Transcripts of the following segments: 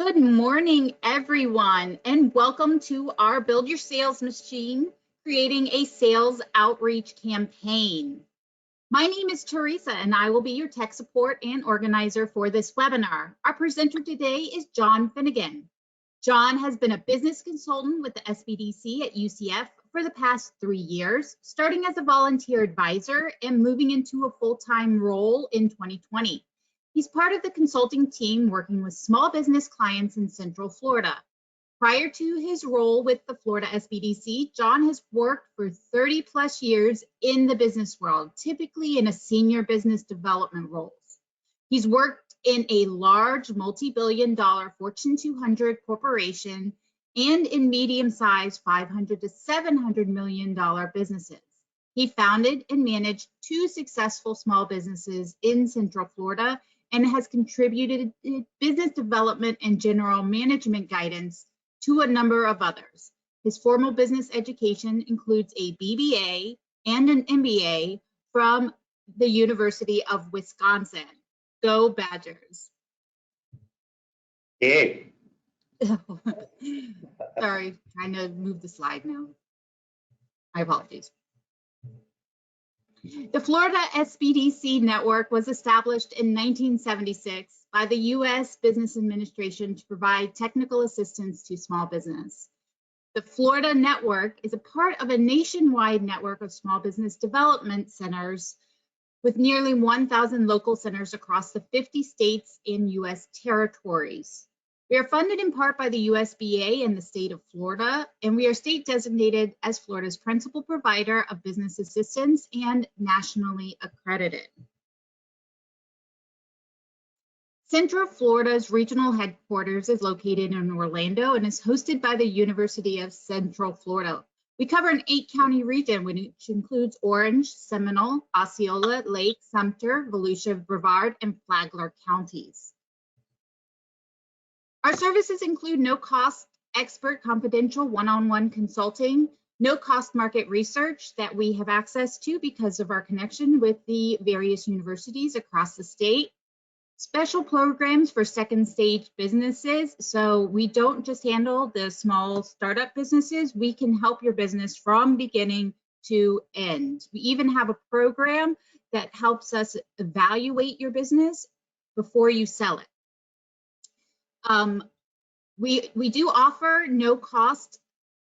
Good morning, everyone, and welcome to our Build Your Sales Machine, creating a sales outreach campaign. My name is Teresa, and I will be your tech support and organizer for this webinar. Our presenter today is John Finnegan. John has been a business consultant with the SBDC at UCF for the past 3 years, starting as a volunteer advisor and moving into a full-time role in 2020. He's part of the consulting team working with small business clients in Central Florida. Prior to his role with the Florida SBDC, John has worked for 30 plus years in the business world, typically in a senior business development roles. He's worked in a large multi-billion-dollar Fortune 200 corporation and in medium-sized $500 to $700 million businesses. He founded and managed 2 successful small businesses in Central Florida and has contributed business development and general management guidance to a number of others. His formal business education includes a BBA and an MBA from the University of Wisconsin. Go Badgers. Hey. Sorry, trying to move the slide now. My apologies. The Florida SBDC network was established in 1976 by the U.S. Business Administration to provide technical assistance to small business. The Florida network is a part of a nationwide network of small business development centers with nearly 1,000 local centers across the 50 states and U.S. territories. We are funded in part by the USBA and the state of Florida, and we are state designated as Florida's principal provider of business assistance and nationally accredited. Central Florida's regional headquarters is located in Orlando and is hosted by the University of Central Florida. We cover an 8-county region, which includes Orange, Seminole, Osceola, Lake, Sumter, Volusia, Brevard, and Flagler counties. Our services include no-cost expert confidential one-on-one consulting, no-cost market research that we have access to because of our connection with the various universities across the state, special programs for second stage businesses. So we don't just handle the small startup businesses, we can help your business from beginning to end. We even have a program that helps us evaluate your business before you sell it. We do offer no cost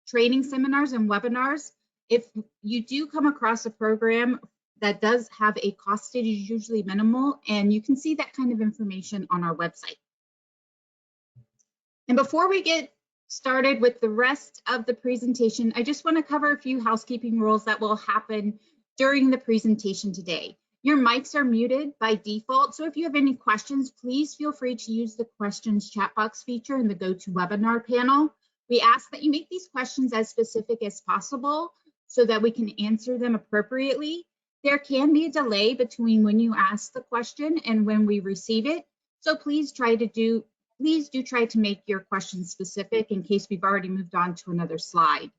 training seminars and webinars. If you do come across a program that does have a cost, it is usually minimal, and you can see that kind of information on our website. And before we get started with the rest of the presentation, I just want to cover a few housekeeping rules that will happen during the presentation today. Your mics are muted by default, so if you have any questions, please feel free to use the questions chat box feature in the GoToWebinar panel. We ask that you make these questions as specific as possible so that we can answer them appropriately. There can be a delay between when you ask the question and when we receive it, so please do try to make your questions specific in case we've already moved on to another slide.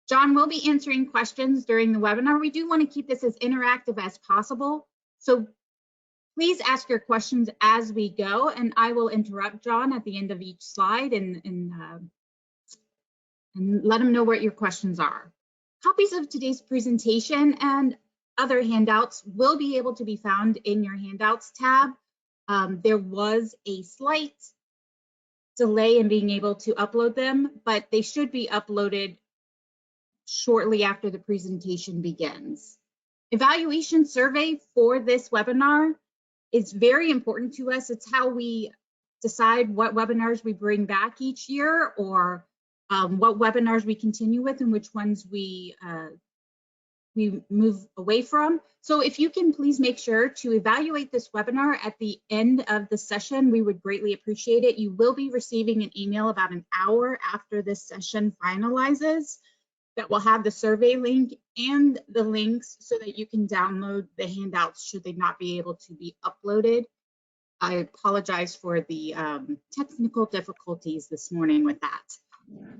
John will be answering questions during the webinar. We do want to keep this as interactive as possible, so please ask your questions as we go, and I will interrupt John at the end of each slide and let him know what your questions are. Copies of today's presentation and other handouts will be able to be found in your handouts tab. There was a slight delay in being able to upload them, but they should be uploaded shortly after the presentation begins. Evaluation survey for this webinar is very important to us. It's how we decide what webinars we bring back each year, or what webinars we continue with and which ones we move away from. So if you can please make sure to evaluate this webinar at the end of the session, we would greatly appreciate it. You will be receiving an email about an hour after this session finalizes that will have the survey link and the links so that you can download the handouts should they not be able to be uploaded. I apologize for the technical difficulties this morning with that.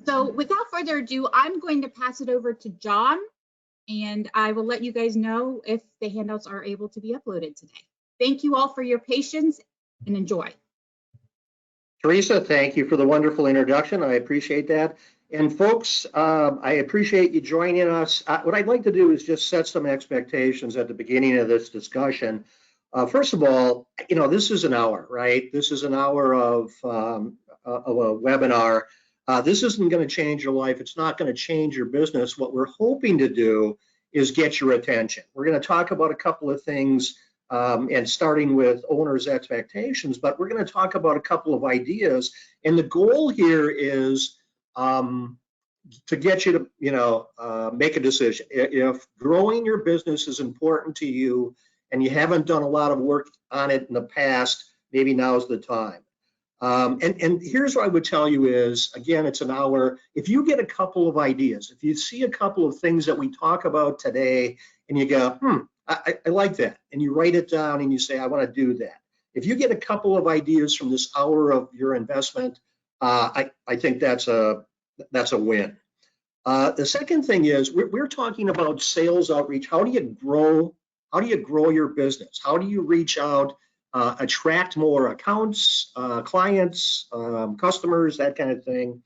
So without further ado, I'm going to pass it over to John, and I will let you guys know if the handouts are able to be uploaded today. Thank you all for your patience and enjoy. Teresa, thank you for the wonderful introduction. I appreciate that. And folks, I appreciate you joining us. What I'd like to do is just set some expectations at the beginning of this discussion. First of all, this is an hour, right? This is an hour of a webinar. This isn't going to change your life. It's not going to change your business. What we're hoping to do is get your attention. We're going to talk about a couple of things, and starting with owners' expectations, but we're going to talk about a couple of ideas. And the goal here is to get you to, make a decision. If growing your business is important to you and you haven't done a lot of work on it in the past, maybe now's the time. And here's what I would tell you is, again, it's an hour. If you get a couple of ideas, if you see a couple of things that we talk about today and you go, I like that, and you write it down and you say, I want to do that. If you get a couple of ideas from this hour of your investment, I think that's a win. The second thing is we're talking about sales outreach. How do you grow? How do you grow your business? How do you reach out, attract more accounts, clients, customers, that kind of thing?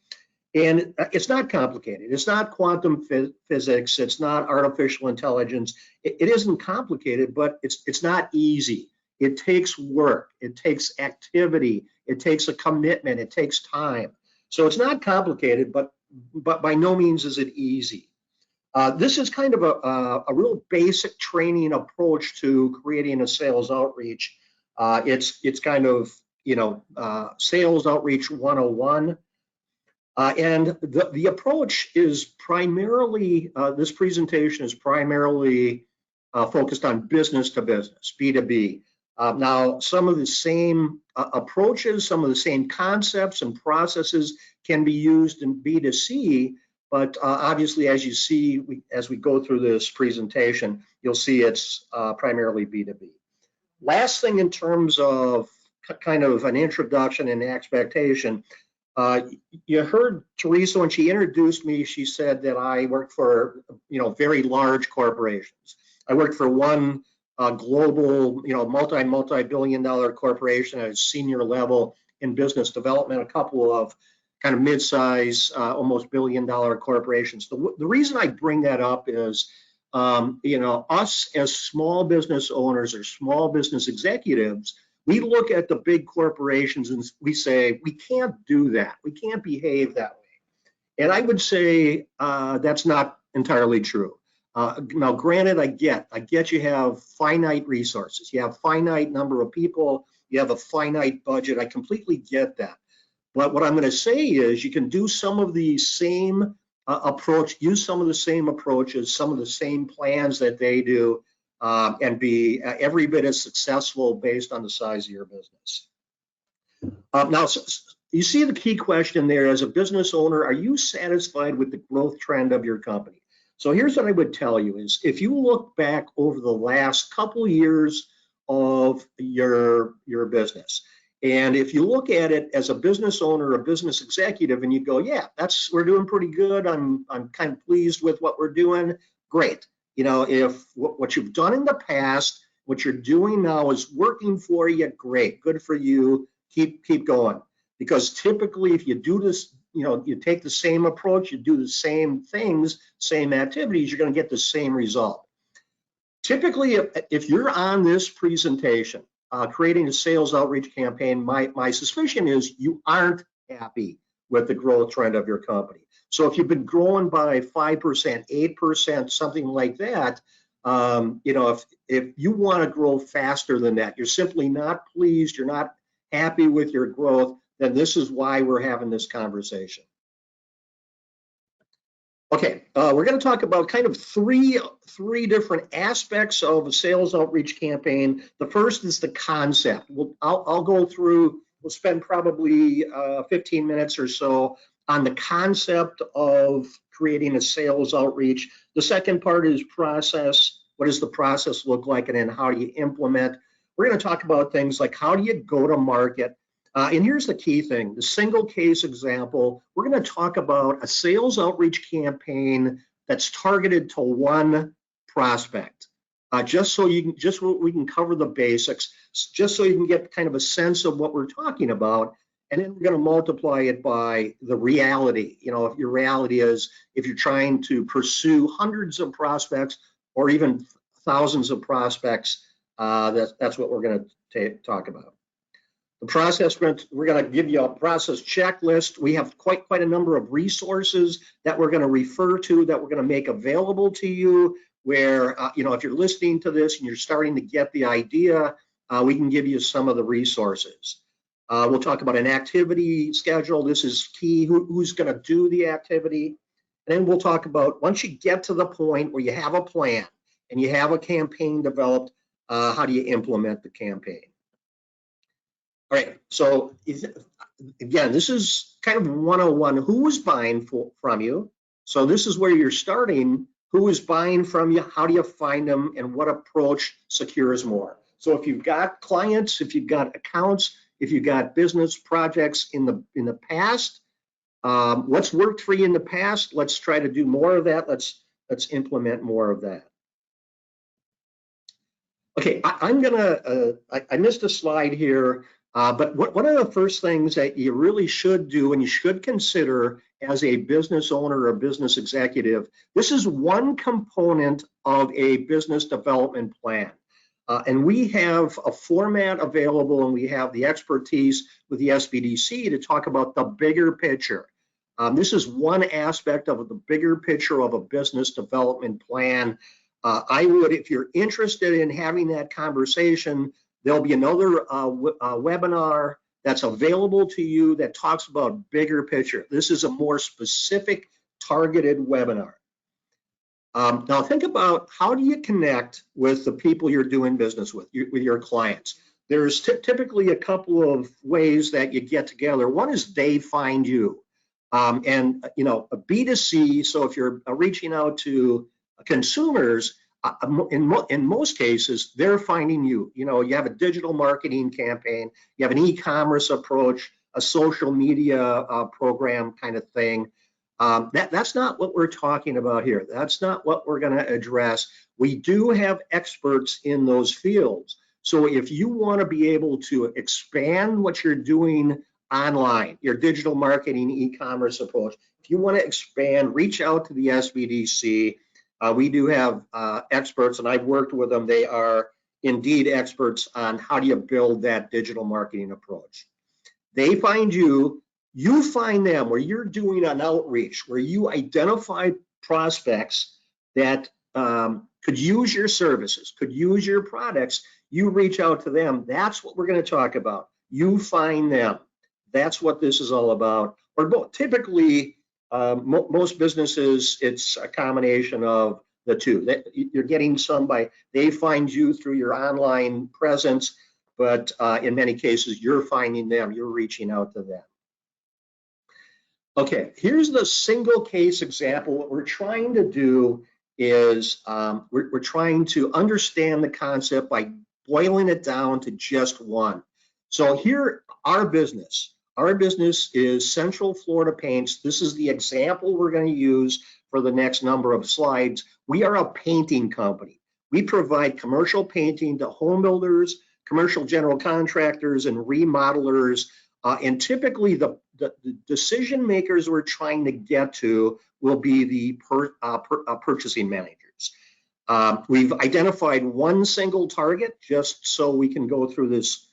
And it's not complicated. It's not quantum physics. It's not artificial intelligence. It isn't complicated, but it's not easy. It takes work. It takes activity. It takes a commitment. It takes time. So it's not complicated, but by no means is it easy. This is kind of a real basic training approach to creating a sales outreach. It's kind of, sales outreach 101. And the approach is primarily, this presentation is primarily focused on business to business, B2B. Now, some of the same approaches, some of the same concepts and processes can be used in B2C, but obviously, as you see, as we go through this presentation, you'll see it's primarily B2B. Last thing in terms of kind of an introduction and expectation, you heard Teresa when she introduced me, she said that I worked for, very large corporations. I worked for one global, multi-billion dollar corporation at a senior level in business development, a couple of kind of mid-size, almost billion-dollar corporations. The reason I bring that up is, us as small business owners or small business executives, we look at the big corporations and we say, we can't do that. We can't behave that way. And I would say that's not entirely true. Now, granted, I get you have finite resources. You have finite number of people. You have a finite budget. I completely get that. But what I'm going to say is you can do some of the same approach, use some of the same approaches, some of the same plans that they do, and be every bit as successful based on the size of your business. Now, you see the key question there as a business owner, are you satisfied with the growth trend of your company? So here's what I would tell you is if you look back over the last couple years of your business, and if you look at it as a business owner, a business executive, and you go, yeah, we're doing pretty good. I'm kind of pleased with what we're doing. Great. If what you've done in the past, what you're doing now is working for you, great, good for you. Keep going. Because typically, if you do this, you take the same approach, you do the same things, same activities, you're going to get the same result. Typically, if you're on this presentation, creating a sales outreach campaign, my suspicion is you aren't happy with the growth trend of your company. So if you've been growing by 5%, 8%, something like that, if you want to grow faster than that, you're simply not pleased, you're not happy with your growth, then this is why we're having this conversation. Okay, we're going to talk about kind of three different aspects of a sales outreach campaign. The first is the concept. I'll go through, we'll spend probably 15 minutes or so on the concept of creating a sales outreach. The second part is process. What does the process look like? And then how do you implement? We're going to talk about things like how do you go to market? And here's the key thing, the single case example. We're going to talk about a sales outreach campaign that's targeted to one prospect. Just so we can cover the basics, just so you can get kind of a sense of what we're talking about. and then we're going to multiply it by the reality. You know, if your reality is, if you're trying to pursue hundreds of prospects or even thousands of prospects, that's what we're going to talk about. The process, we're going to give you a process checklist. We have quite a number of resources that we're going to refer to, that we're going to make available to you, where, you know, if you're listening to this and you're starting to get the idea, we can give you some of the resources. We'll talk about an activity schedule. This is key. Who's going to do the activity? And then we'll talk about, once you get to the point where you have a plan and you have a campaign developed, how do you implement the campaign? All right, so again, this is kind of 101. Who is buying from you? So this is where you're starting. Who is buying from you? How do you find them? And what approach secures more? So if you've got clients, if you've got accounts, if you've got business projects in the past, what's worked for you in the past? Let's try to do more of that. Let's implement more of that. Okay, I missed a slide here, but one of the first things that you really should do and you should consider as a business owner or a business executive, this is one component of a business development plan. And we have a format available, and we have the expertise with the SBDC to talk about the bigger picture. This is one aspect of the bigger picture of a business development plan. I would, if you're interested in having that conversation, there'll be another webinar that's available to you that talks about bigger picture. This is a more specific, targeted webinar. Now think about, how do you connect with the people you're doing business with your clients? There's typically a couple of ways that you get together. One is they find you, and you know, a B2C. So if you're reaching out to consumers, in most cases, they're finding you. You know, you have a digital marketing campaign, you have an e-commerce approach, a social media program kind of thing. That's not what we're talking about here. That's not what we're going to address. We do have experts in those fields. So if you want to be able to expand what you're doing online, your digital marketing e-commerce approach, if you want to expand, reach out to the SBDC. We do have experts, and I've worked with them. They are indeed experts on how do you build that digital marketing approach. They find you, you find them, where you're doing an outreach, where you identify prospects that could use your services, could use your products. You reach out to them. That's what we're going to talk about. You find them. That's what this is all about. Or typically, most businesses, it's a combination of the two. You're getting they find you through your online presence, but in many cases, you're finding them. You're reaching out to them. Okay, here's the single case example. What we're trying to do is we're trying to understand the concept by boiling it down to just one. So here, our business is Central Florida Paints. This is the example we're going to use for the next number of slides. We are a painting company. We provide commercial painting to home builders, commercial general contractors, and remodelers. And typically the decision makers we're trying to get to will be the purchasing managers. We've identified one single target just so we can go through this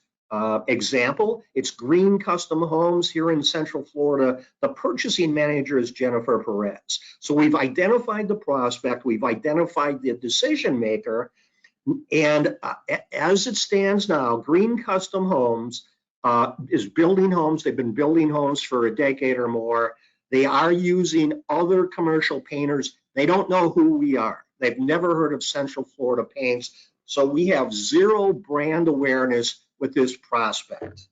example. It's Green Custom Homes here in Central Florida. The purchasing manager is Jennifer Perez. So we've identified the prospect, we've identified the decision maker, and as it stands now, Green Custom Homes is building homes. They've been building homes for a decade or more. They are using other commercial painters. They don't know who we are. They've never heard of Central Florida Paints. So we have zero brand awareness with this prospect.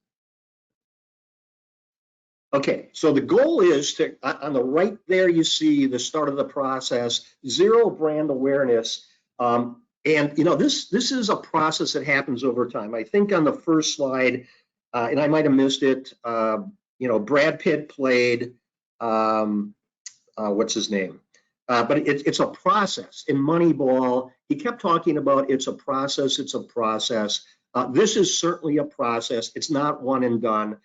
Okay, so the goal is to, on the right there, you see the start of the process, zero brand awareness. And you know, this is a process that happens over time. I think on the first slide, and I might have missed it, you know, Brad Pitt played, what's his name? But it's a process. In Moneyball, he kept talking about it's a process, it's a process. This is certainly a process. It's not one and done.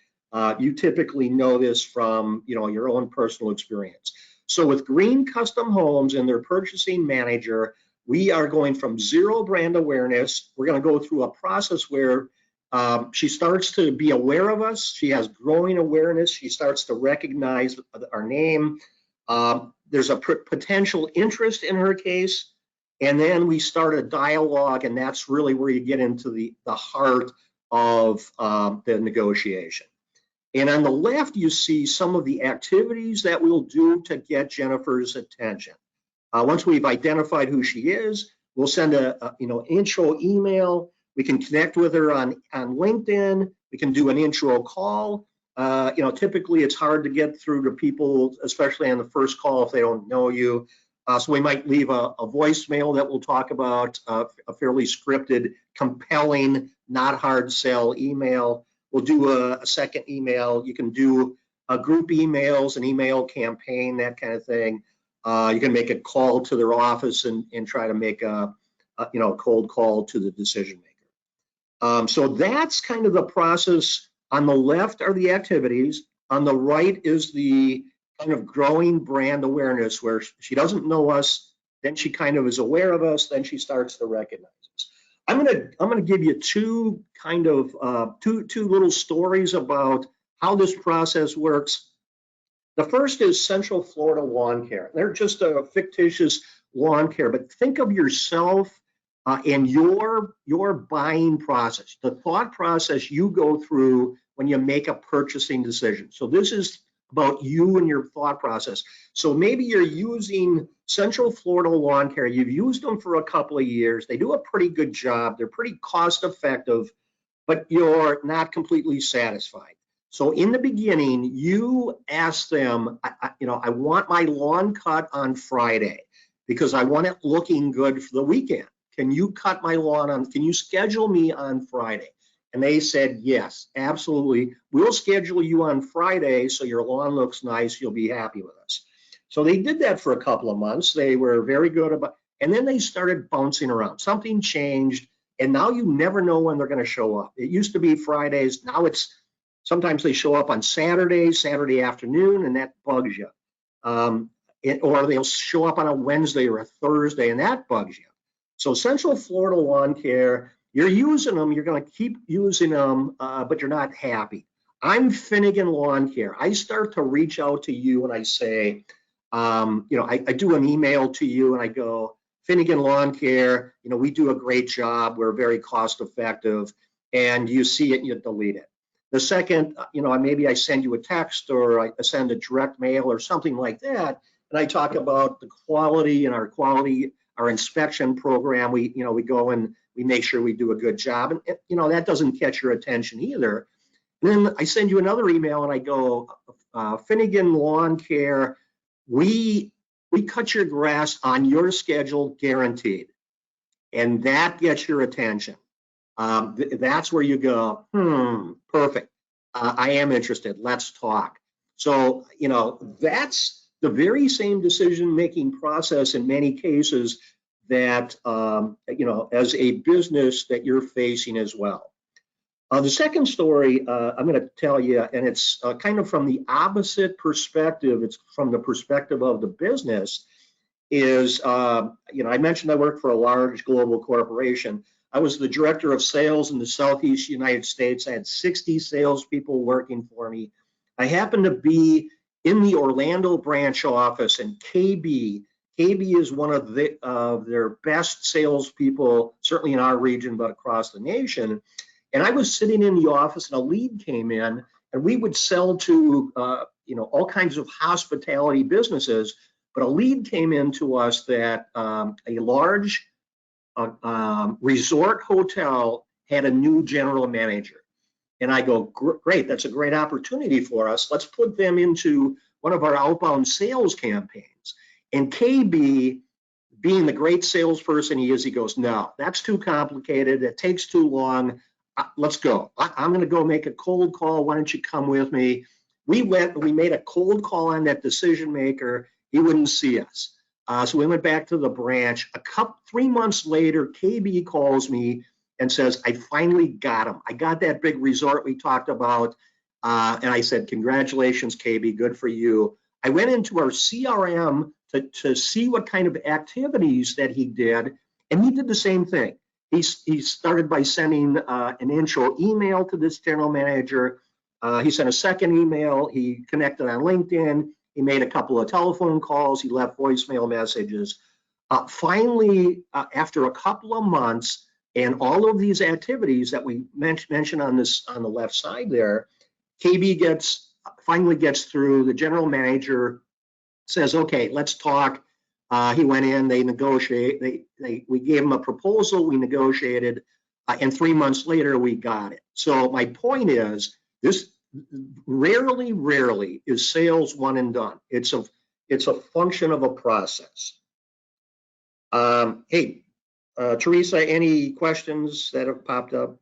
You typically know this from your own personal experience. So with Green Custom Homes and their purchasing manager, we are going from zero brand awareness. We're going to go through a process where she starts to be aware of us. She has growing awareness. She starts to recognize our name. There's a potential interest in her case. And then we start a dialogue, and that's really where you get into the heart of the negotiation. And on the left, you see some of the activities that we'll do to get Jennifer's attention. Once we've identified who she is, we'll send a intro email. We can connect with her on LinkedIn. We can do an intro call. Typically it's hard to get through to people, especially on the first call if they don't know you. So we might leave a voicemail that we'll talk about, a fairly scripted, compelling, not hard sell email. We'll do a second email. You can do group emails, an email campaign, that kind of thing. You can make a call to their office and try to make a cold call to the decision maker. So that's kind of the process. On the left are the activities. On the right is the kind of growing brand awareness, where she doesn't know us, then she kind of is aware of us, then she starts to recognize us. I'm gonna give you two little stories about how this process works. The first is Central Florida Lawn Care. They're just a fictitious lawn care, but think of yourself and your buying process, the thought process you go through when you make a purchasing decision. So this is about you and your thought process. So maybe you're using Central Florida Lawn Care. You've used them for a couple of years. They do a pretty good job. They're pretty cost effective, but you're not completely satisfied. So in the beginning, you ask them, I want my lawn cut on Friday because I want it looking good for the weekend. Can you cut my lawn can you schedule me on Friday? And they said, yes, absolutely. We'll schedule you on Friday so your lawn looks nice. You'll be happy with us. So they did that for a couple of months. They were very good about, and then they started bouncing around. Something changed, and now you never know when they're going to show up. It used to be Fridays. Now it's sometimes they show up on Saturday afternoon, and that bugs you. Or they'll show up on a Wednesday or a Thursday, and that bugs you. So Central Florida Lawn Care, you're using them, you're going to keep using them, but you're not happy. I'm Finnegan Lawn Care. I start to reach out to you and I say, I do an email to you and I go, Finnegan Lawn Care, we do a great job. We're very cost effective, and you see it and you delete it. The second, maybe I send you a text or I send a direct mail or something like that, and I talk about the quality and our inspection program. We go and we make sure we do a good job, and that doesn't catch your attention either. And then I send you another email and I go, Finnegan Lawn Care, we cut your grass on your schedule, guaranteed. And that gets your attention. That's where you go, perfect. I am interested. Let's talk. So, that's the very same decision-making process in many cases that, as a business that you're facing as well. The second story I'm going to tell you, and it's kind of from the opposite perspective. It's from the perspective of the business. Is I mentioned I work for a large global corporation. I was the director of sales in the Southeast United States. I had 60 salespeople working for me. I happened to be in the Orlando branch office, and KB is one of their best salespeople, certainly in our region, but across the nation. And I was sitting in the office, and a lead came in, and we would sell to all kinds of hospitality businesses. But a lead came in to us that a large resort hotel had a new general manager. And I go, great, that's a great opportunity for us. Let's put them into one of our outbound sales campaigns. And KB, being the great salesperson he is, he goes, no, that's too complicated. It takes too long. Let's go. I'm going to go make a cold call. Why don't you come with me? We made a cold call on that decision maker. He wouldn't see us. So we went back to the branch. 3 months later, KB calls me and says, I finally got him. I got that big resort we talked about. And I said, congratulations, KB, good for you. I went into our CRM to see what kind of activities that he did, and he did the same thing. He started by sending an intro email to this general manager. He sent a second email. He connected on LinkedIn. He made a couple of telephone calls. He left voicemail messages. Finally, after a couple of months and all of these activities that we mentioned on the left side there, KB finally gets through. The general manager says, okay, let's talk. He went in, they negotiate, we gave him a proposal, we negotiated, and 3 months later we got it. So my point is, this rarely is sales one and done. It's a function of a process. Hey, Teresa, any questions that have popped up?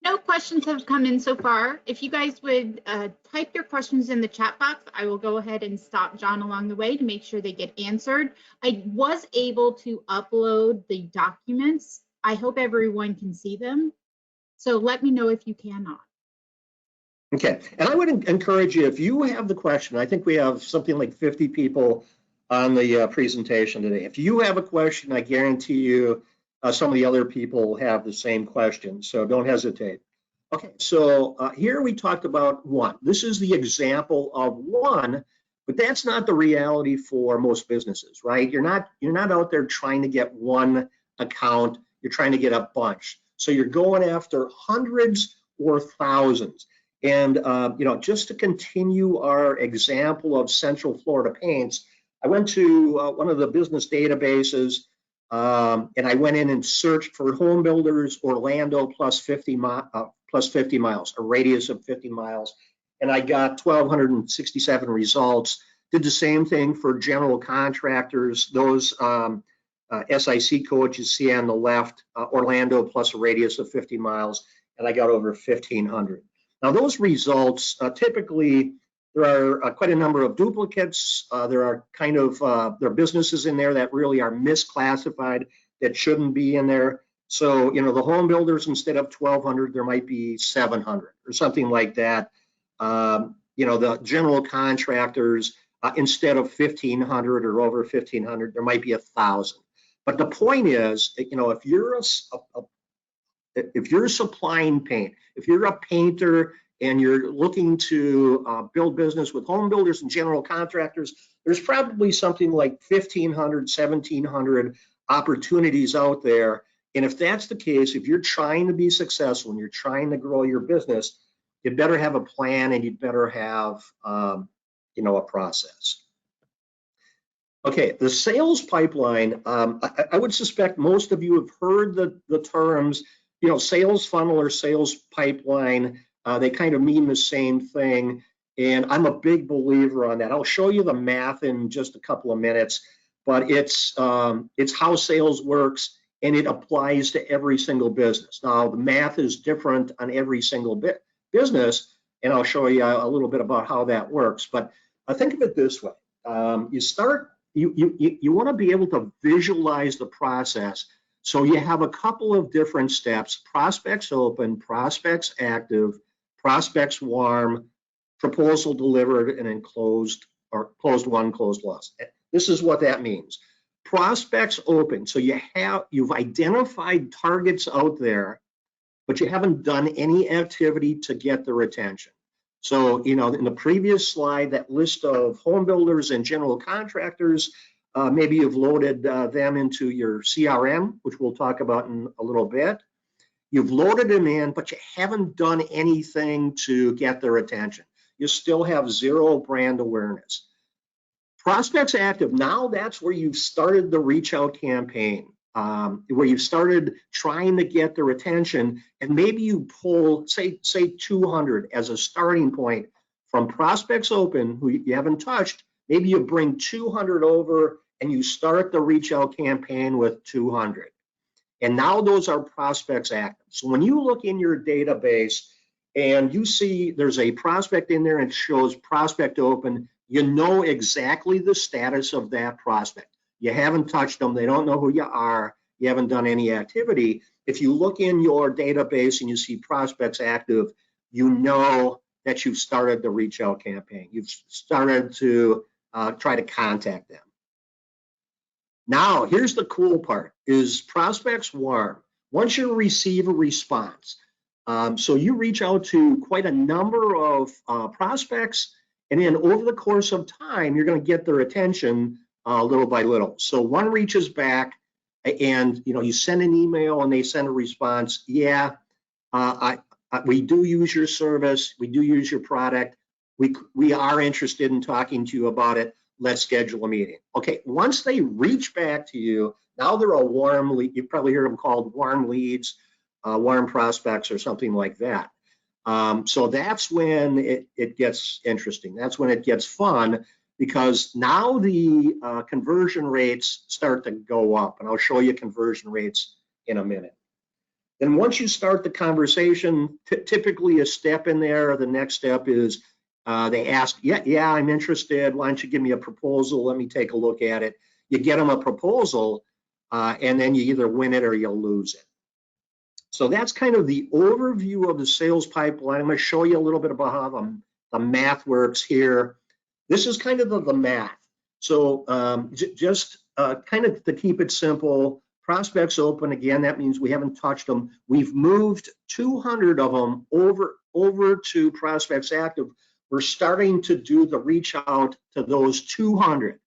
No questions have come in so far. If you guys would type your questions in the chat box, I will go ahead and stop John along the way to make sure they get answered. I was able to upload the documents. I hope everyone can see them. So let me know if you cannot. Okay, and I would encourage you, if you have the question, I think we have something like 50 people on the presentation today. If you have a question, I guarantee you some of the other people have the same question, so don't hesitate. Okay, so here we talked about one. This is the example of one, but that's not the reality for most businesses, right? You're not out there trying to get one account. You're trying to get a bunch. So you're going after hundreds or thousands. And just to continue our example of Central Florida Paints, I went to one of the business databases, and I went in and searched for home builders Orlando plus 50 miles, a radius of 50 miles, and I got 1,267 results. Did the same thing for general contractors, those SIC codes you see on the left, Orlando plus a radius of 50 miles, and I got over 1,500. Now those results, typically, there are quite a number of duplicates. There are there are businesses in there that really are misclassified that shouldn't be in there. So, the home builders, instead of 1,200, there might be 700 or something like that. The general contractors, instead of 1,500 or over 1,500, there might be 1,000. But the point is, if you're supplying paint, if you're a painter and you're looking to build business with home builders and general contractors, there's probably something like 1,500, 1,700 opportunities out there. And if that's the case, if you're trying to be successful and you're trying to grow your business, you'd better have a plan and you'd better have, a process. Okay, the sales pipeline, I would suspect most of you have heard the terms, sales funnel or sales pipeline. They kind of mean the same thing, and I'm a big believer on that. I'll show you the math in just a couple of minutes, but it's how sales works, and it applies to every single business. Now, the math is different on every single business, and I'll show you a little bit about how that works. But think of it this way: you want to be able to visualize the process. So you have a couple of different steps: prospects open, prospects active, prospects warm, proposal delivered, and then closed, or closed won, closed lost. This is what that means. Prospects open. So you've identified targets out there, but you haven't done any activity to get their attention. So, in the previous slide, that list of home builders and general contractors, maybe you've loaded them into your CRM, which we'll talk about in a little bit. You've loaded them in, but you haven't done anything to get their attention. You still have zero brand awareness. Prospects active, now that's where you've started the reach out campaign, where you've started trying to get their attention, and maybe you pull, say 200 as a starting point from prospects open who you haven't touched. Maybe you bring 200 over and you start the reach out campaign with 200. And now those are prospects active. So when you look in your database and you see there's a prospect in there and it shows prospect open, you know exactly the status of that prospect. You haven't touched them. They don't know who you are. You haven't done any activity. If you look in your database and you see prospects active, you know that you've started the reach out campaign. You've started to try to contact them. Now, here's the cool part, is prospects warm. Once you receive a response, so you reach out to quite a number of prospects, and then over the course of time, you're going to get their attention little by little. So one reaches back, and you send an email, and they send a response. Yeah, we do use your service. We do use your product. We are interested in talking to you about it. Let's schedule a meeting. Okay, once they reach back to you, now they're a warm lead. You probably hear them called warm leads, warm prospects, or something like that. So that's when it gets interesting. That's when it gets fun, because now the conversion rates start to go up, and I'll show you conversion rates in a minute. Then once you start the conversation, typically a step in there, the next step is they ask, yeah, I'm interested. Why don't you give me a proposal? Let me take a look at it. You get them a proposal, and then you either win it or you'll lose it. So that's kind of the overview of the sales pipeline. I'm going to show you a little bit about how the math works here. This is kind of the math. So just kind of to keep it simple, prospects open, again, that means we haven't touched them. We've moved 200 of them over to prospects active. We're starting to do the reach out to those 200.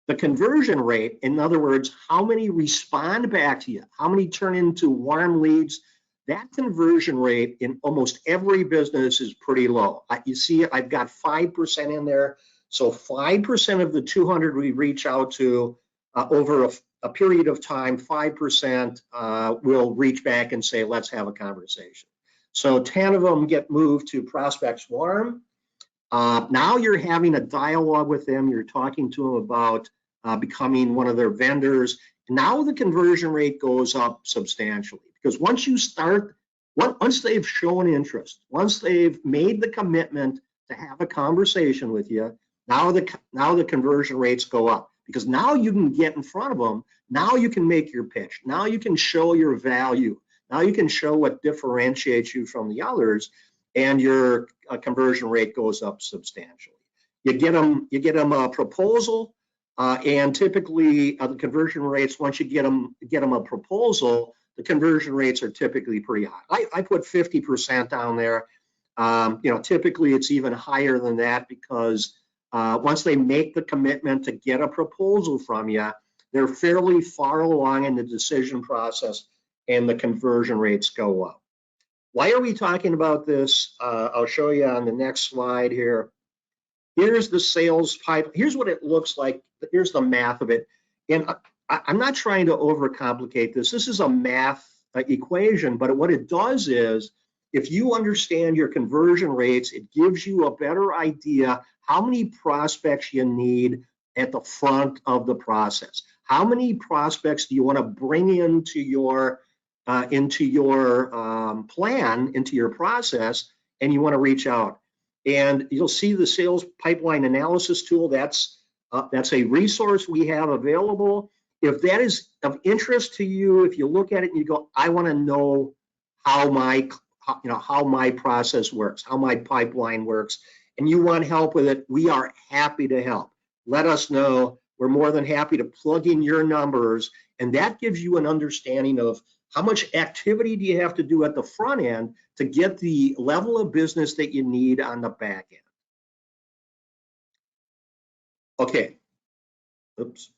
The conversion rate, in other words, how many respond back to you, how many turn into warm leads, that conversion rate in almost every business is pretty low. You see, I've got 5% in there. So 5% of the 200 we reach out to over a period of time, 5% will reach back and say, let's have a conversation. So 10 of them get moved to prospects warm. Now you're having a dialogue with them. You're talking to them about becoming one of their vendors. Now the conversion rate goes up substantially, because once you start, once they've shown interest, once they've made the commitment to have a conversation with you, now the conversion rates go up, because now you can get in front of them. Now you can make your pitch. Now you can show your value. Now you can show what differentiates you from the others, and your conversion rate goes up substantially. You get them a proposal, and typically the conversion rates, once you get them a proposal, the conversion rates are typically pretty high. I put 50% down there. Typically it's even higher than that, because once they make the commitment to get a proposal from you, they're fairly far along in the decision process, and the conversion rates go up. Why are we talking about this? I'll show you on the next slide here. Here's the sales pipe. Here's what it looks like. Here's the math of it. And I'm not trying to overcomplicate this. This is a math equation, but what it does is, if you understand your conversion rates, it gives you a better idea how many prospects you need at the front of the process. How many prospects do you want to bring into your plan, into your process, and you want to reach out. And you'll see the sales pipeline analysis tool. That's a resource we have available. If that is of interest to you, if you look at it and you go, I want to know how my process works, how my pipeline works, and you want help with it, we are happy to help. Let us know. We're more than happy to plug in your numbers, and that gives you an understanding of how much activity do you have to do at the front end to get the level of business that you need on the back end. Okay. Oops.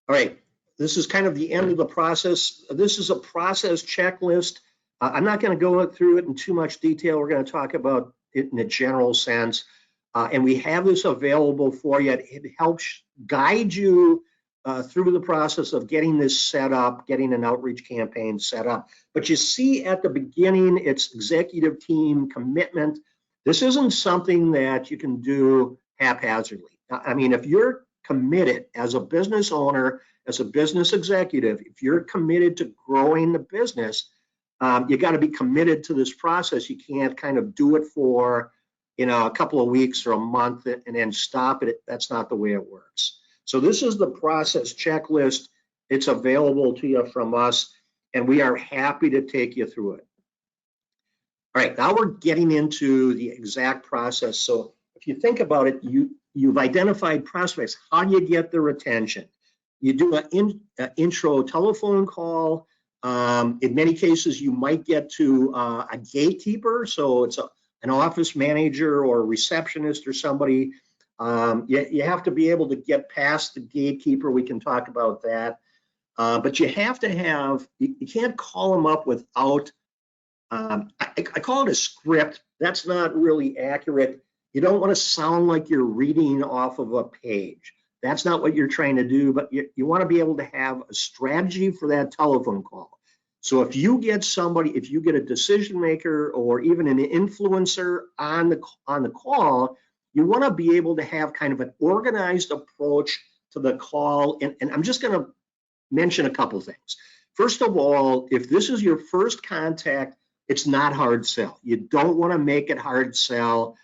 All right. This is kind of the end of the process. This is a process checklist. I'm not going to go through it in too much detail. We're going to talk about it in a general sense. And we have this available for you. It helps guide you through the process of getting this set up, getting an outreach campaign set up. But you see at the beginning, it's executive team commitment. This isn't something that you can do haphazardly. I mean, if you're committed as a business owner, as a business executive, if you're committed to growing the business, you got to be committed to this process. You can't kind of do it for, a couple of weeks or a month and then stop it. That's not the way it works. So this is the process checklist. It's available to you from us, and we are happy to take you through it. All right, now we're getting into the exact process. So if you think about it, you've identified prospects. How do you get their attention? You do an intro telephone call. In many cases, you might get to a gatekeeper. So it's an office manager or a receptionist or somebody. You have to be able to get past the gatekeeper. We can talk about that. But you have to have, you can't call them up without, I call it a script. That's not really accurate. You don't want to sound like you're reading off of a page. That's not what you're trying to do, but you want to be able to have a strategy for that telephone call. So if you get somebody, if you get a decision maker or even an influencer on the call, you want to be able to have kind of an organized approach to the call. And I'm just going to mention a couple things. First of all, if this is your first contact, it's not hard sell. You don't want to make it hard sell.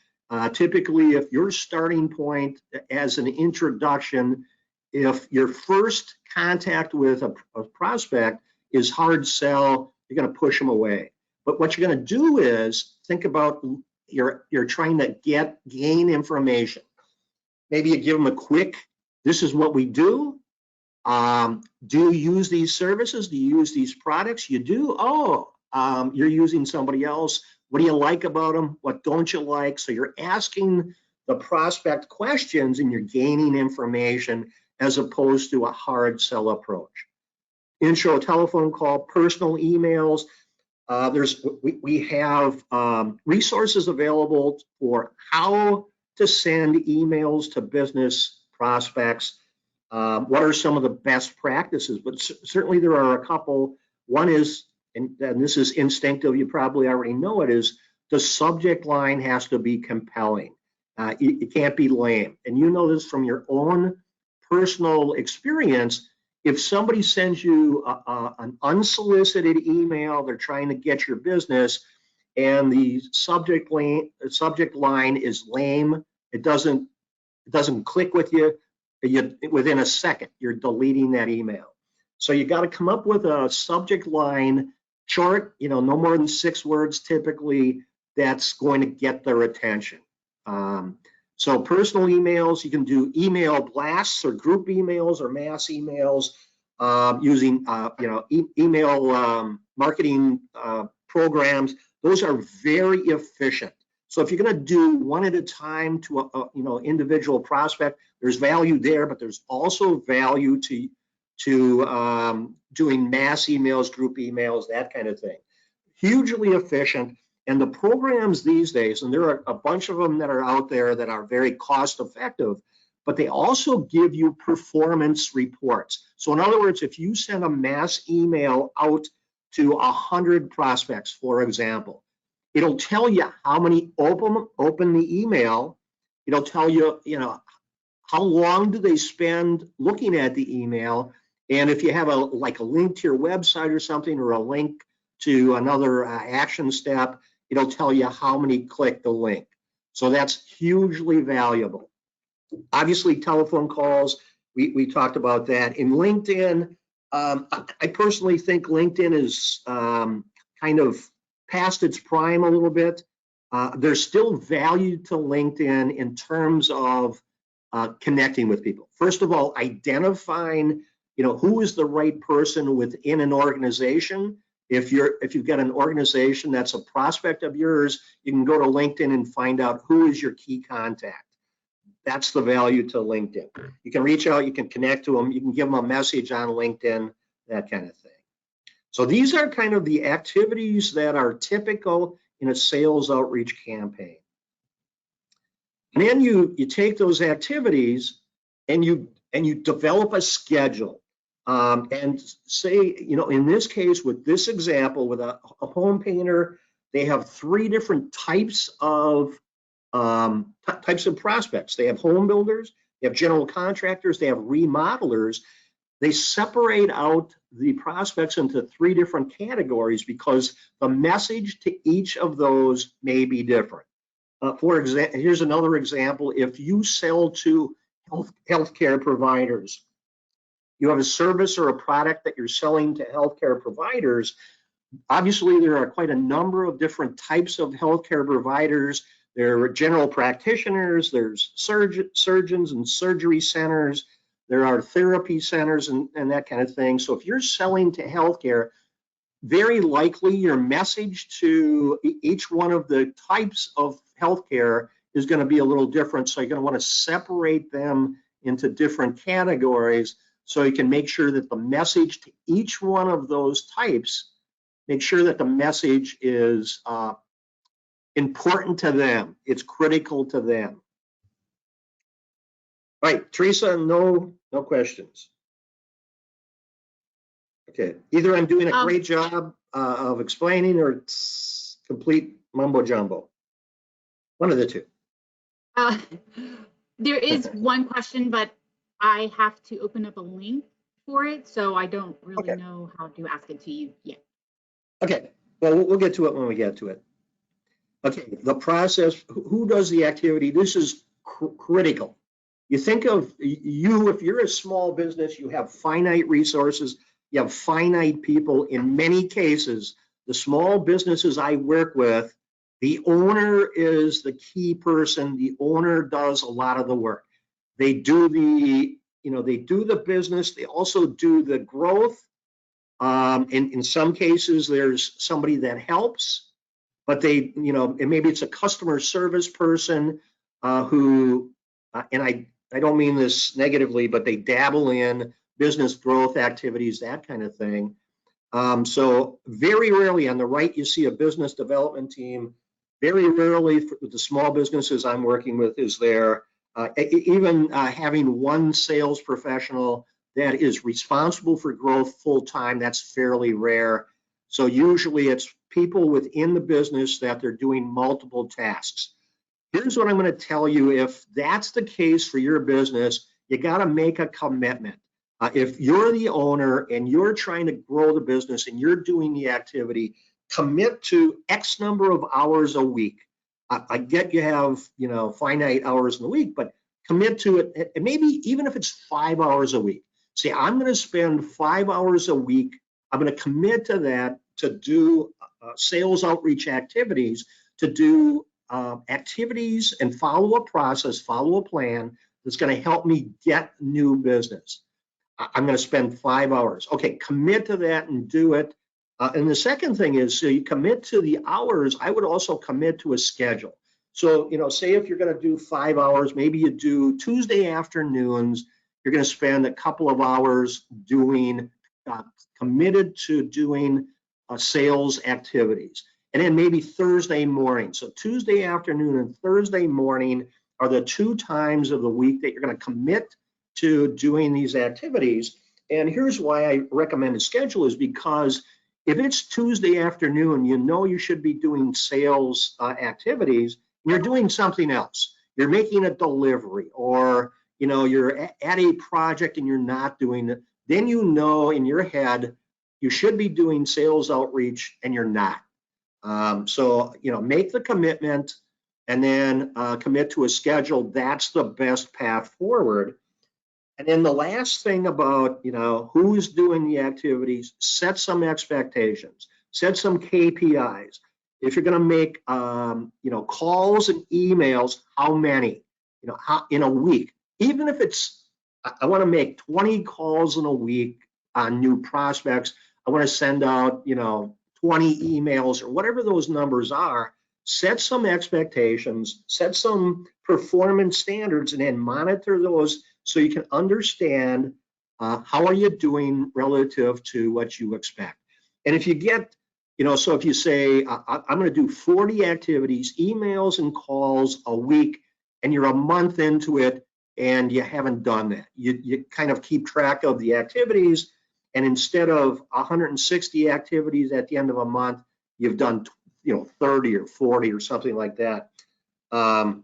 Typically, if your starting point as an introduction, if your first contact with a prospect is hard sell, you're going to push them away. But what you're going to do is think about you're trying to gain information. Maybe you give them a quick, this is what we do. Do you use these services? Do you use these products? You do? Oh, you're using somebody else. What do you like about them? What don't you like? So you're asking the prospect questions and you're gaining information as opposed to a hard sell approach. Intro telephone call, personal emails. We have resources available for how to send emails to business prospects. What are some of the best practices? But certainly there are a couple. One is, and this is instinctive, you probably already know it, is the subject line has to be compelling. It can't be lame. And you know this from your own personal experience. If somebody sends you an unsolicited email, they're trying to get your business, and the subject line is lame, it doesn't click with you, within a second, you're deleting that email. So you got to come up with a subject line short, no more than 6 words typically, that's going to get their attention. So personal emails, you can do email blasts or group emails or mass emails using email marketing programs. Those are very efficient. So if you're going to do one at a time to a individual prospect, there's value there, but there's also value to doing mass emails, group emails, that kind of thing. Hugely efficient. And the programs these days, and there are a bunch of them that are out there that are very cost effective, but they also give you performance reports. So in other words, if you send a mass email out to 100 prospects, for example, it'll tell you how many open the email. It'll tell you, how long do they spend looking at the email, and if you have a link to your website or something, or a link to another action step, it'll tell you how many click the link. So that's hugely valuable. Obviously, telephone calls, we talked about that. In LinkedIn, I personally think LinkedIn is kind of past its prime a little bit. There's still value to LinkedIn in terms of connecting with people. First of all, identifying, who is the right person within an organization. If you've got an organization that's a prospect of yours, you can go to LinkedIn and find out who is your key contact. That's the value to LinkedIn. You can reach out, you can connect to them, you can give them a message on LinkedIn, that kind of thing. So these are kind of the activities that are typical in a sales outreach campaign. And then you take those activities and you develop a schedule. And say, in this case, with this example, with a home painter, they have 3 different types of prospects. They have home builders, they have general contractors, they have remodelers. They separate out the prospects into 3 different categories because the message to each of those may be different. For example, here's another example. If you sell to healthcare providers, you have a service or a product that you're selling to healthcare providers, Obviously, there are quite a number of different types of healthcare providers. There are general practitioners, there's surgeons and surgery centers, there are therapy centers and that kind of thing. So if you're selling to healthcare, very likely your message to each one of the types of healthcare is going to be a little different. So you're going to want to separate them into different categories so you can make sure that the message to each one of those types, make sure that the message is important to them. It's critical to them. All right, Teresa, no questions. Okay, either I'm doing a great job of explaining or it's complete mumbo jumbo. One of the two. There is one question, but I have to open up a link for it, so I don't really know how to ask it to you yet. Okay, well, we'll get to it when we get to it. Okay, the process, who does the activity? This is critical. You think of you, if you're a small business, you have finite resources, you have finite people. In many cases, the small businesses I work with, the owner is the key person. The owner does a lot of the work. They do they do the business. They also do the growth. In some cases, there's somebody that helps, but and maybe it's a customer service person who, and I don't mean this negatively, but they dabble in business growth activities, that kind of thing. So very rarely on the right, you see a business development team. Very rarely for the small businesses I'm working with is there. Even having one sales professional that is responsible for growth full-time, that's fairly rare. So usually it's people within the business that they're doing multiple tasks. Here's what I'm going to tell you. If that's the case for your business, you got to make a commitment. If you're the owner and you're trying to grow the business and you're doing the activity, commit to X number of hours a week. I get you have, finite hours in the week, but commit to it. And maybe even if it's 5 hours a week, say, I'm going to spend 5 hours a week. I'm going to commit to that to do sales outreach activities, to do activities and follow a process, follow a plan that's going to help me get new business. I'm going to spend 5 hours. Okay, commit to that and do it. And the second thing is, so you commit to the hours, I would also commit to a schedule. So, say if you're going to do 5 hours, maybe you do Tuesday afternoons, you're going to spend a couple of hours doing, committed to doing sales activities. And then maybe Thursday morning. So Tuesday afternoon and Thursday morning are the 2 times of the week that you're going to commit to doing these activities. And here's why I recommend a schedule is because if it's Tuesday afternoon, you should be doing sales activities, you're doing something else. You're making a delivery or, you're at a project and you're not doing it. Then in your head, you should be doing sales outreach and you're not. So, make the commitment and then commit to a schedule. That's the best path forward. And then the last thing about, who's doing the activities, set some expectations, set some KPIs. If you're going to make, calls and emails, how many, how, in a week, even if it's, I want to make 20 calls in a week on new prospects. I want to send out, 20 emails or whatever those numbers are. Set some expectations, set some performance standards, and then monitor those so you can understand how are you doing relative to what you expect. And if you get, so if you say, I'm going to do 40 activities, emails and calls a week, and you're a month into it and you haven't done that, you kind of keep track of the activities, and instead of 160 activities at the end of a month, you've done 30 or 40 or something like that. Then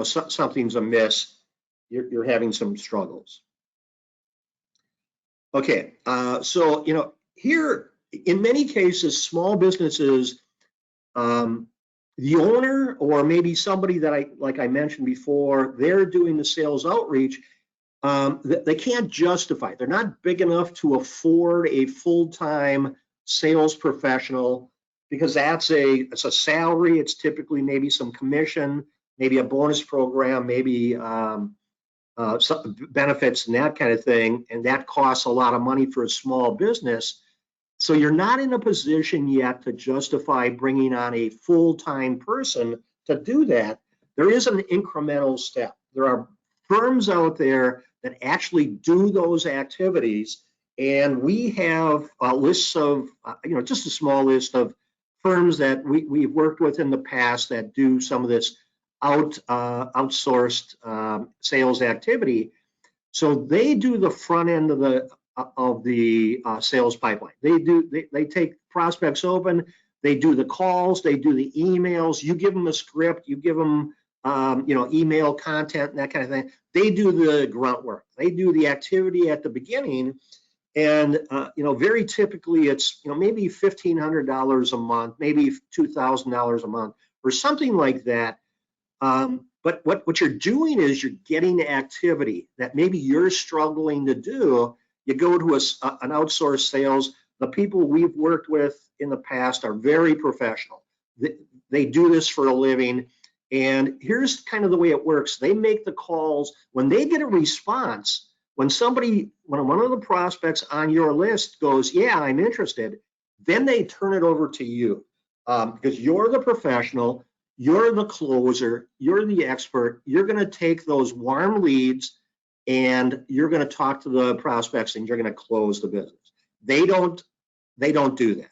something's amiss. You're having some struggles. Okay, so here in many cases, small businesses, the owner or maybe somebody that like I mentioned before, they're doing the sales outreach. they can't justify. They're not big enough to afford a full-time sales professional because it's a salary. It's typically maybe some commission, maybe a bonus program, maybe some benefits and that kind of thing, and that costs a lot of money for a small business. So you're not in a position yet to justify bringing on a full-time person to do that. There is an incremental step. There are firms out there that actually do those activities, and we have lists of, just a small list of firms that we've worked with in the past that do some of this outsourced sales activity. So they do the front end of the sales pipeline. They take prospects open, they do the calls, they do the emails. You give them a script, you give them email content and that kind of thing. They do the grunt work. They do the activity at the beginning, and very typically it's maybe $1,500 a month, maybe $2,000 a month, or something like that. But what you're doing is you're getting activity that maybe you're struggling to do. You go to an outsourced sales. The people we've worked with in the past are very professional. They do this for a living. And here's kind of the way it works. They make the calls. When they get a response, when one of the prospects on your list goes, yeah, I'm interested, then they turn it over to you because you're the professional. You're the closer, you're the expert. You're going to take those warm leads and you're going to talk to the prospects and you're going to close the business. They don't do that.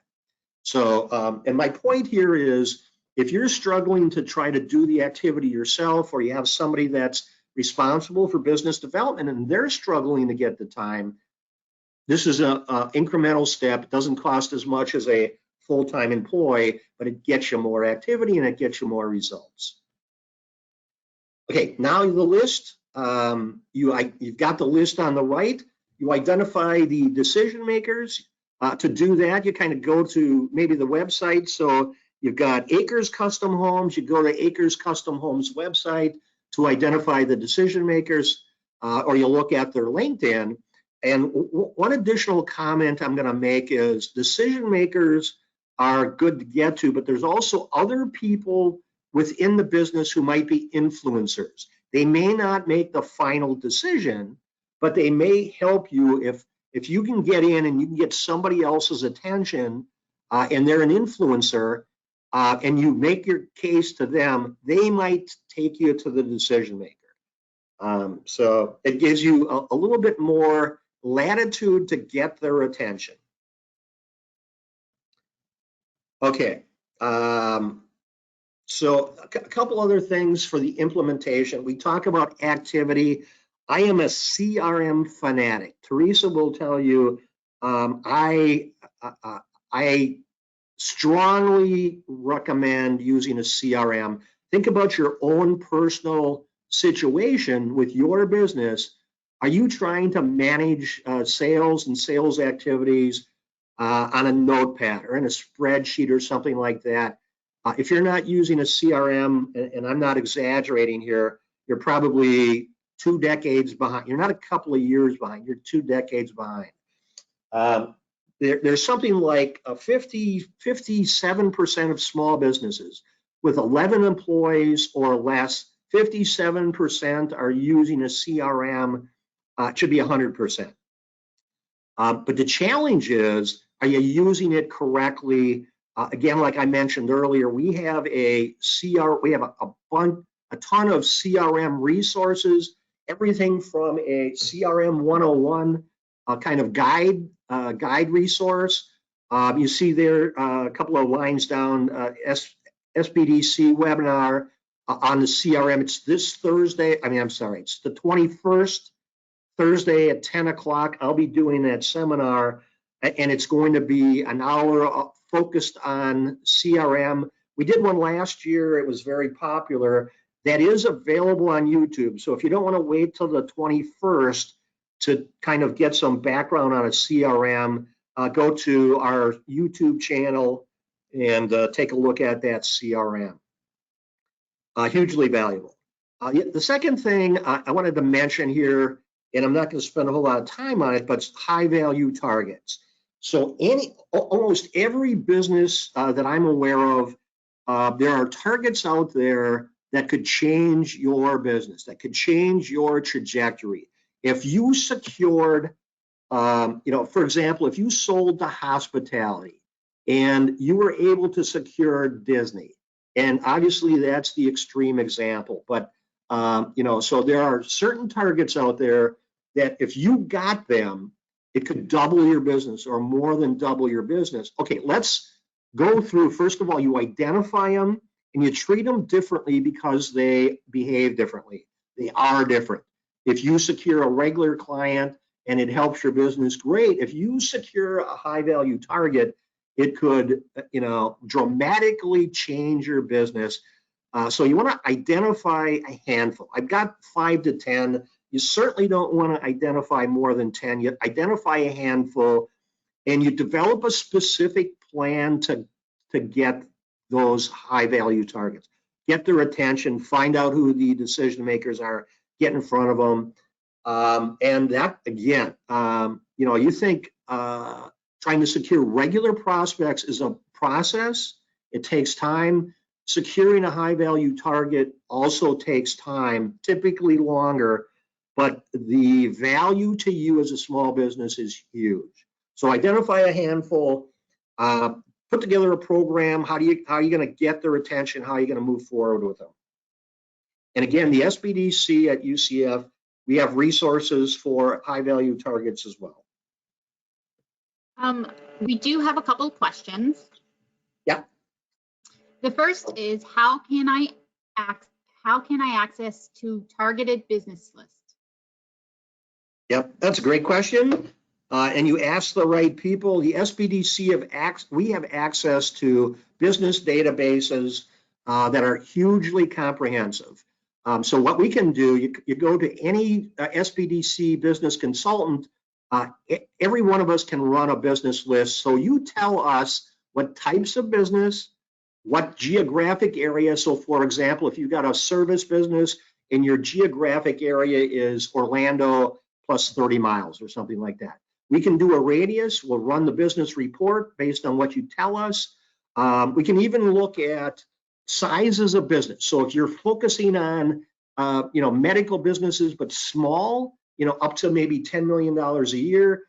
So, and my point here is, if you're struggling to try to do the activity yourself, or you have somebody that's responsible for business development and they're struggling to get the time, this is an incremental step. It doesn't cost as much as a full-time employee, but it gets you more activity and it gets you more results. Okay, now the list. You've got the list on the right. You identify the decision makers. To do that, you kind of go to maybe the website. So you've got Acres Custom Homes. You go to Acres Custom Homes website to identify the decision makers, or you look at their LinkedIn. And one additional comment I'm going to make is decision makers are good to get to, but there's also other people within the business who might be influencers. They may not make the final decision, but they may help you if you can get in and you can get somebody else's attention and they're an influencer and you make your case to them, they might take you to the decision maker. So it gives you a little bit more latitude to get their attention. Okay, so a couple other things for the implementation. We talk about activity. I am a CRM fanatic. Teresa will tell you I strongly recommend using a CRM. Think about your own personal situation with your business. Are you trying to manage sales and sales activities on a notepad or in a spreadsheet or something like that? If you're not using a CRM, and I'm not exaggerating here, you're probably 2 decades behind. You're not a couple of years behind, you're 2 decades behind. There's something like 57% of small businesses with 11 employees or less, 57% are using a CRM. It should be 100%. But the challenge is, are you using it correctly? Again, like I mentioned earlier, we have a ton of CRM resources, everything from a CRM 101 kind of guide resource. You see there a couple of lines down, SBDC webinar on the CRM. It's this Thursday. It's the 21st, Thursday at 10 o'clock. I'll be doing that seminar, and it's going to be an hour focused on CRM. We did one last year. It was very popular. That is available on YouTube. So if you don't want to wait till the 21st to kind of get some background on a CRM, go to our YouTube channel and take a look at that CRM. Hugely valuable. The second thing I wanted to mention here and I'm not going to spend a whole lot of time on it, but it's high value targets. So almost every business that I'm aware of, there are targets out there that could change your business, that could change your trajectory. If you secured, for example, if you sold to hospitality and you were able to secure Disney, and obviously that's the extreme example, but so there are certain targets out there that if you got them, it could double your business or more than double your business. Okay, let's go through. First of all, you identify them and you treat them differently because they behave differently. They are different. If you secure a regular client and it helps your business, great. If you secure a high value target, it could, dramatically change your business. So you want to identify a handful. I've got 5 to 10. You certainly don't want to identify more than 10. You identify a handful and you develop a specific plan to get those high value targets. Get their attention, find out who the decision makers are, get in front of them. And that, again, you think trying to secure regular prospects is a process. It takes time. Securing a high value target also takes time, typically longer, but the value to you as a small business is huge. So identify a handful, put together a program. How are you going to get their attention? How are you going to move forward with them? And again, the SBDC at UCF, we have resources for high value targets as well. We do have a couple of questions. Yeah. The first is how can I access to targeted business list? Yep, that's a great question. And you ask the right people. The SBDC we have access to business databases that are hugely comprehensive. So what we can do, you go to any SBDC business consultant, every one of us can run a business list. So you tell us what types of business, what geographic area. So for example, if you've got a service business and your geographic area is Orlando plus 30 miles or something like that, we can do a radius. We'll run the business report based on what you tell us. We can even look at sizes of business. So if you're focusing on, medical businesses, but small, up to maybe $10 million a year,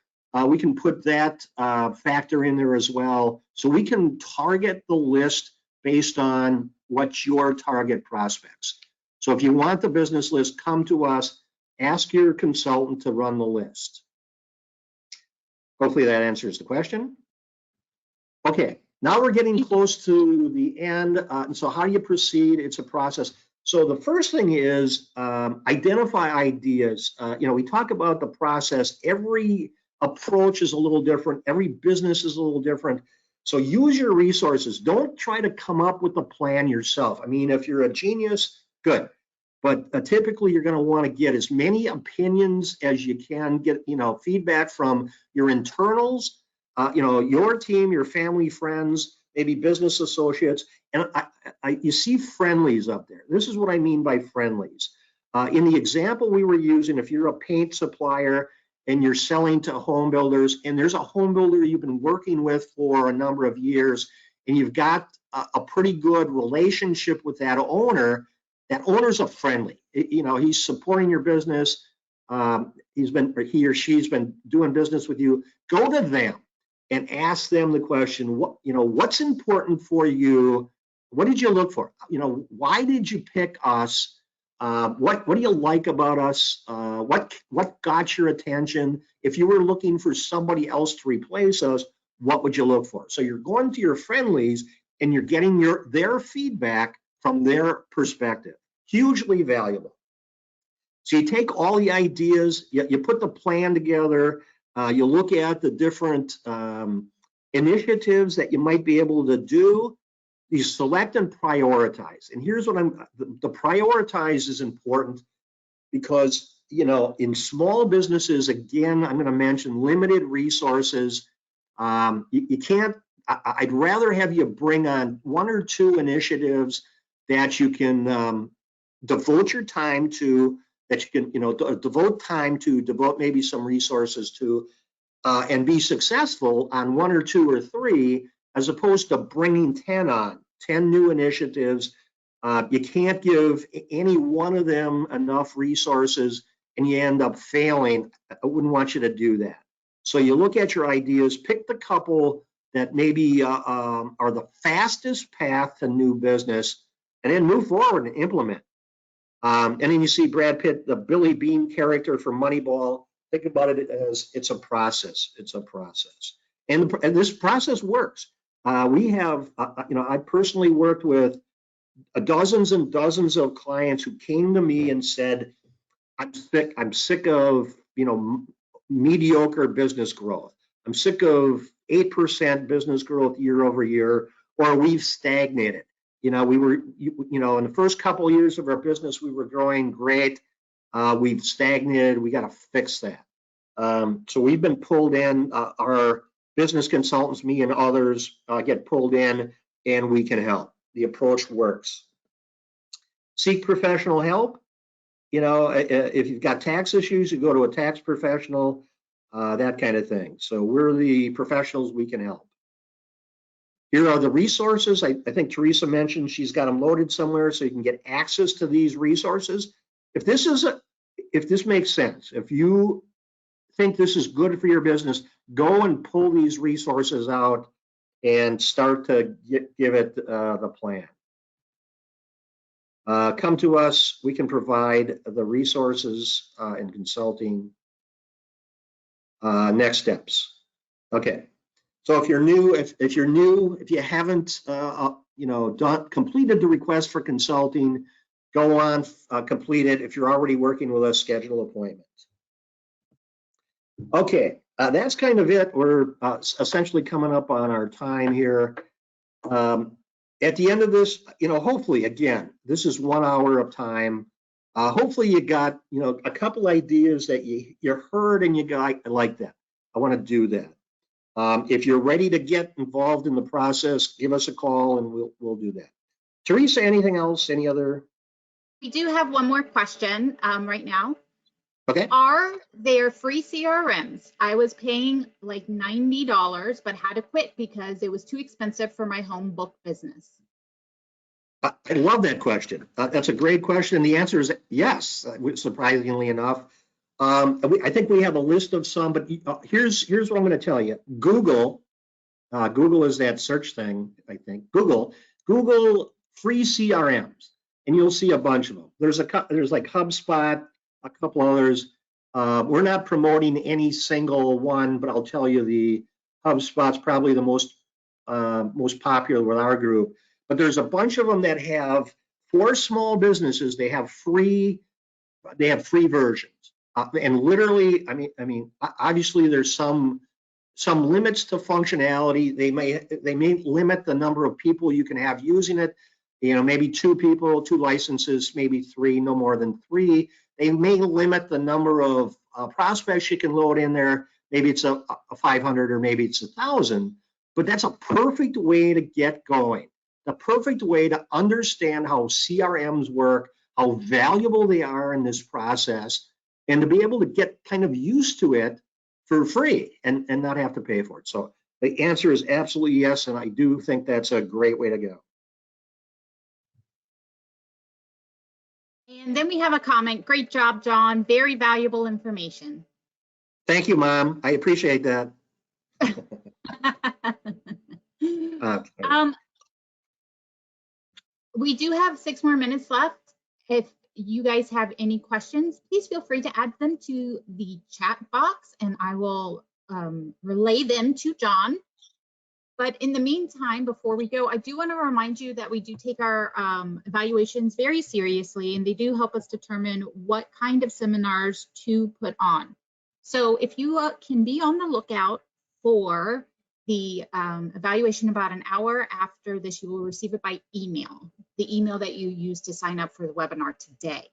we can put that factor in there as well. So we can target the list based on what's your target prospects. So if you want the business list, come to us, ask your consultant to run the list. Hopefully that answers the question. Okay, now we're getting close to the end. And so how do you proceed? It's a process. So the first thing is identify ideas. We talk about the process. Every approach is a little different. Every business is a little different. So use your resources. Don't try to come up with a plan yourself. I mean, if you're a genius, good. But typically you're going to want to get as many opinions as you can, get feedback from your internals, your team, your family, friends, maybe business associates. And you see friendlies up there. This is what I mean by friendlies. In the example we were using, if you're a paint supplier and you're selling to home builders, and there's a home builder you've been working with for a number of years, and you've got a pretty good relationship with that owner's a friendly. He's supporting your business. He or she's been doing business with you. Go to them and ask them the question, what's important for you? What did you look for? Why did you pick us? What do you like about us? What got your attention? If you were looking for somebody else to replace us, what would you look for? So you're going to your friendlies and you're getting their feedback from their perspective. Hugely valuable. So you take all the ideas, you put the plan together, you look at the different initiatives that you might be able to do. You select and prioritize. And here's what the prioritize is important because, in small businesses, again, I'm going to mention limited resources. You can't, I'd rather have you bring on 1 or 2 initiatives that you can devote your time to, that you can, devote time to, devote maybe some resources to, and be successful on 1 or 2 or 3, as opposed to bringing 10 new initiatives. You can't give any one of them enough resources and you end up failing. I wouldn't want you to do that. So you look at your ideas, pick the couple that maybe are the fastest path to new business, and then move forward and implement. And then you see Brad Pitt, the Billy Bean character from Moneyball. Think about it as it's a process. It's a process, and this process works. We have, I personally worked with dozens and dozens of clients who came to me and said, I'm sick of, mediocre business growth. I'm sick of 8% business growth year over year, or we've stagnated. We were, in the first couple of years of our business, we were growing great. We've stagnated. We got to fix that. So we've been pulled in. Our business consultants, me and others, get pulled in, and we can help. The approach works. Seek professional help. If you've got tax issues, you go to a tax professional, that kind of thing. So we're the professionals, we can help. Here are the resources. I think Teresa mentioned she's got them loaded somewhere so you can get access to these resources. If this makes sense, if you think this is good for your business, go and pull these resources out and start to give it the plan. Come to us. We can provide the resources and consulting. Next steps. Okay. So if you're new, if you haven't, completed the request for consulting, go on, complete it. If you're already working with us, schedule appointments. Okay, that's kind of it. We're essentially coming up on our time here. At the end of this, hopefully, again, this is 1 hour of time. Hopefully you got, a couple ideas that you heard and you got, I like that. I want to do that. If you're ready to get involved in the process, give us a call and we'll do that. Teresa, anything else? Any other? We do have one more question right now. Okay. Are there free CRMs? I was paying like $90, but had to quit because it was too expensive for my home book business. I love that question. That's a great question. The answer is yes, surprisingly enough. I think we have a list of some, but here's what I'm going to tell you. Google is that search thing, I think. Google free CRMs, and you'll see a bunch of them. There's like HubSpot, a couple others. We're not promoting any single one, but I'll tell you the HubSpot's probably the most popular with our group. But there's a bunch of them that have, for small businesses, they have free versions. And literally, I mean, obviously there's some limits to functionality. They may limit the number of people you can have using it. Maybe 2 people, 2 licenses, maybe 3, no more than 3. They may limit the number of prospects you can load in there. Maybe it's a 500 or maybe it's 1,000. But that's a perfect way to get going. The perfect way to understand how CRMs work, how valuable they are in this process, and to be able to get kind of used to it for free and not have to pay for it. So the answer is absolutely yes, and I do think that's a great way to go. And then we have a comment. Great job, John. Very valuable information. Thank you, Mom. I appreciate that. We do have 6 more minutes left. If you guys have any questions, please feel free to add them to the chat box and I will relay them to John. But in the meantime, before we go, I do want to remind you that we do take our evaluations very seriously, and they do help us determine what kind of seminars to put on. So if you can be on the lookout for the evaluation about an hour after this, you will receive it by email, the email that you used to sign up for the webinar today.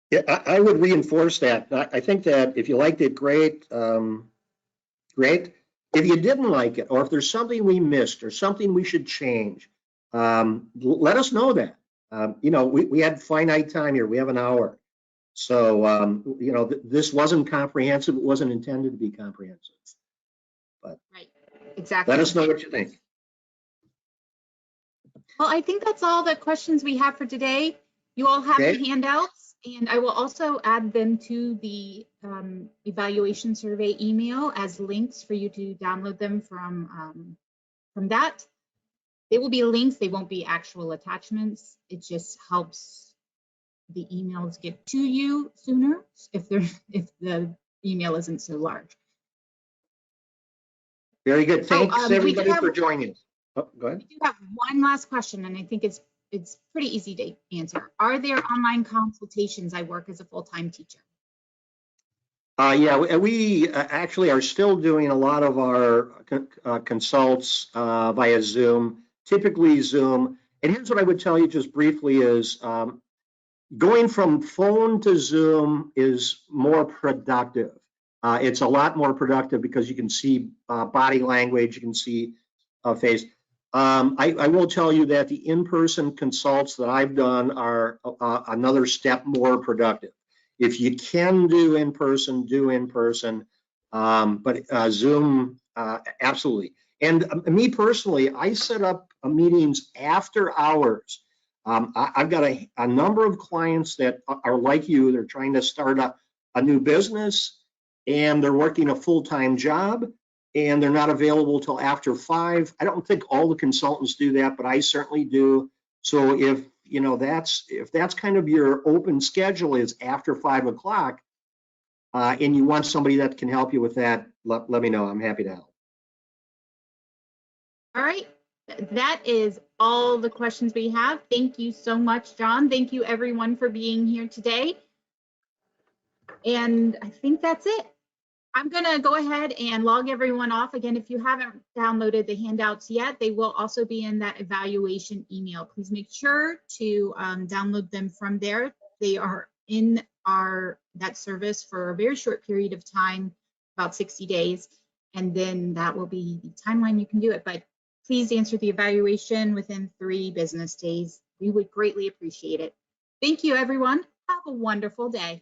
Yeah, I would reinforce that. I think that if you liked it, great, great. If you didn't like it, or if there's something we missed or something we should change, let us know that. We had finite time here. We have an hour. So, this wasn't comprehensive. It wasn't intended to be comprehensive. But Right, exactly. let us know what you think. Well, I think that's all the questions we have for today. You all have the handouts, and I will also add them to the evaluation survey email as links for you to download them from that. They will be links, they won't be actual attachments. It just helps the emails get to you sooner if the email isn't so large. Very good. Thanks everybody for joining us. Oh, go ahead. We do have one last question, and I think it's pretty easy to answer. Are there online consultations? I work as a full-time teacher. Yeah, we actually are still doing a lot of our consults via Zoom, typically Zoom. And here's what I would tell you just briefly is going from phone to Zoom is more productive. It's a lot more productive because you can see body language, you can see face. I will tell you that the in-person consults that I've done are another step more productive. If you can do in-person, do in-person, but Zoom, absolutely. And me personally, I set up meetings after hours. I've got a number of clients that are like you. They're trying to start a new business, and they're working a full-time job, and they're not available till after 5. I don't think all the consultants do that, but I certainly do. So if that's kind of your open schedule is after 5 o'clock, and you want somebody that can help you with that, let me know. I'm happy to help. All right. That is all the questions we have. Thank you so much, John. Thank you everyone for being here today. And I think that's it. I'm going to go ahead and log everyone off. Again, if you haven't downloaded the handouts yet, they will also be in that evaluation email. Please make sure to download them from there. They are in that service for a very short period of time, about 60 days. And then that will be the timeline you can do it. But please answer the evaluation within 3 business days. We would greatly appreciate it. Thank you, everyone. Have a wonderful day.